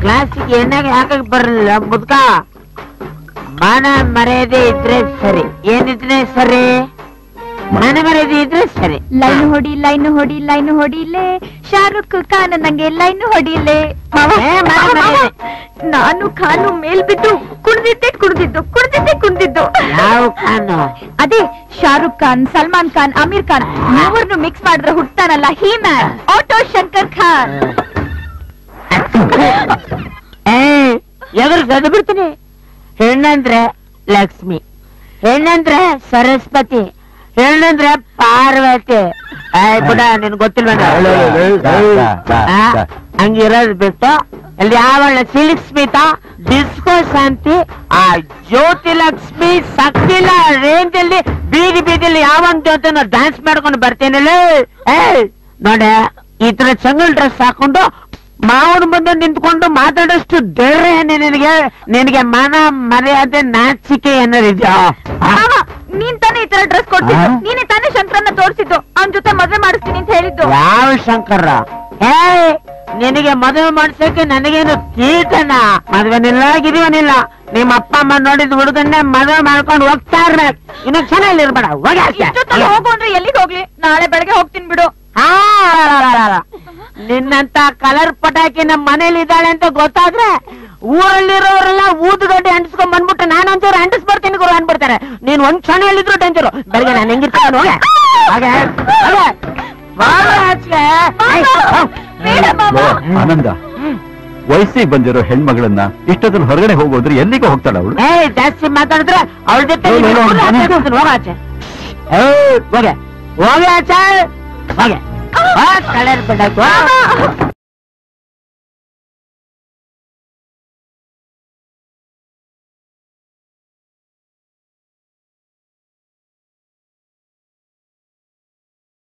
ಗ್ಲಾಸಿಗೆ ಎಣ್ಣೆಗೆ ಹಾಕಕ್ ಬರಲಿಲ್ಲ ಮುದ್ಕ. ಮಾನ ಮರ್ಯಾದೆ ಇದ್ರೆ ಸರಿ, ಏನಿದ್ರೆ ಸರಿ, ಮಾನ ಮರ್ಯಾದೆ ಇದ್ರೆ ಸರಿ. ಲೈನ್ ಹೊಡಿ ಲೈನ್ ಹೊಡಿ ಲೈನ್ ಹೊಡಿಲೆ, ಶಾರುಖ್ ಖಾನ್ ನಂಗೆ ಲೈನ್ ಹೊಡಿಲೆ. ನಾನು ಖಾನು ಮೇಲ್ ಬಿದ್ದು ಕುಡ್ದಿದ್ದು. ಯಾವ ಖಾನು? ಅದೇ ಶಾರುಖ್ ಖಾನ್, ಸಲ್ಮಾನ್ ಖಾನ್, ಅಮೀರ್ ಖಾನ್ ಮೂವರ್ನು ಮಿಕ್ಸ್ ಮಾಡಿದ್ರೆ ಹುಡ್ತಾನಲ್ಲ ಹೀ ಮ್ಯಾನ್, ಆಟೋ ಶಂಕರ್ ಖಾನ್. ಎದುರು ಸದ ಬಿಡ್ತೀನಿ. ಹೆಣ್ಣಂದ್ರೆ ಲಕ್ಷ್ಮಿ, ಹೆಣ್ಣಂದ್ರೆ ಸರಸ್ವತಿ, ಹೆಣ್ಣಂದ್ರೆ ಪಾರ್ವತಿ. ಬಿಡ, ನಿನ್ ಗೊತ್ತಿಲ್ವ? ಹಂಗಿರೋದು ಬಿಟ್ಟು ಅಲ್ಲಿ ಯಾವಳ ಸಿಲ್ಕ್ ಸ್ಮಿತಾ, ಡಿಸ್ಕೋ ಶಾಂತಿ, ಆ ಜ್ಯೋತಿ ಲಕ್ಷ್ಮಿ, ಸಕ್ಕಿಲ ರೇಂಜ್ ಅಲ್ಲಿ ಬೀದಿಲಿ ಯಾವಂತ ಜೊತೆ ಡ್ಯಾನ್ಸ್ ಮಾಡ್ಕೊಂಡು ಬರ್ತೇನಲ್ಲ. ನೋಡ, ಈ ತರ ಚಂಗಲ್ ಡ್ರೆಸ್ ಹಾಕೊಂಡು ಮಾವನ ಮುಂದೆ ನಿಂತ್ಕೊಂಡು ಮಾತಾಡೋಷ್ಟು ಧೈರ್ಯ ನಿನಗೆ ಮಾನ ಮರ್ಯಾದೆ ನಾಚಿಕೆ ಏನಾರಿದ್ಯಾ? ನೀನ್ ತಾನೇ ಈ ತರ ಡ್ರೆಸ್ ಕೊಡ್ತಿದ್ದು, ನೀನೇ ತಾನೇ ಶಂಕರನ್ನ ತೋರಿಸಿದ್ದು, ಅವನ ಜೊತೆ ಮದುವೆ ಮಾಡಿಸ್ತೀನಿ ಅಂತ ಹೇಳಿದ್ದು. ಯಾವ ಶಂಕರ? ನಿನಗೆ ಮದುವೆ ಮಾಡ್ಸಕ್ಕೆ ನನಗೇನು ತೀಟನ? ಮದುವೆನಿಲ್ಲ ಗಿರಿವನಿಲ್ಲ. ನಿಮ್ಮ ಅಪ್ಪ ಅಮ್ಮ ನೋಡಿದ್ ಹುಡುಗನ್ನೇ ಮದುವೆ ಮಾಡ್ಕೊಂಡು ಹೋಗ್ತಾ ಇರ್ಬೇಕು. ಇನ್ನು ಚೆನ್ನಾಗಿ ಇರ್ಬೇಡ. ಹೋಗು ಅಂದ್ರೆ ಎಲ್ಲಿಗೆ ಹೋಗ್ಲಿ? ನಾಳೆ ಬೆಳಗ್ಗೆ ಹೋಗ್ತೀನಿ ಬಿಡು. ನಿನ್ನಂತ ಕಲರ್ ಪಟಾಕಿ ನಮ್ಮ ಮನೇಲಿ ಇದ್ದಾಳೆ ಅಂತ ಗೊತ್ತಾದ್ರೆ ಊರಲ್ಲಿರೋರೆಲ್ಲ ಊದುಗಡ್ಡೆ ಅಂಟಿಸ್ಕೊಂಡ್ ಬಂದ್ಬಿಟ್ಟು ನಾನೊಂಚೂರು ಅಂಟಿಸ್ ಬರ್ತೀನಿ ಗುರು ಅನ್ಬಿಡ್ತಾರೆ. ನೀನ್ ಒಂದ್ ಕ್ಷಣ ಹೇಳಿದ್ರು ಡೇಂಜರು. ಬೆಳಗ್ಗೆ ನಾನು ಹೆಂಗಿರ್ತಾನೆ ಹೋಗ. ಆನಂದ, ವಯಸ್ಸಿಗೆ ಬಂದಿರೋ ಹೆಣ್ಮಗಳನ್ನ ಇಷ್ಟೊತ್ತಲ್ಲಿ ಹೊರಗಡೆ ಹೋಗೋದ್ರೆ ಎಲ್ಲಿಗೆ ಹೋಗ್ತಾಳ ಅವಳು? ಜಾಸ್ತಿ ಮಾತಾಡಿದ್ರೆ ಅವಳ ಜೊತೆ ಹೋಗಾಚೆ ಹೋಗೆ ಹೋಗೆ ಆಚೆ ಹೋಗೆ ಕಲರ್ ಪಟಾಕಿ.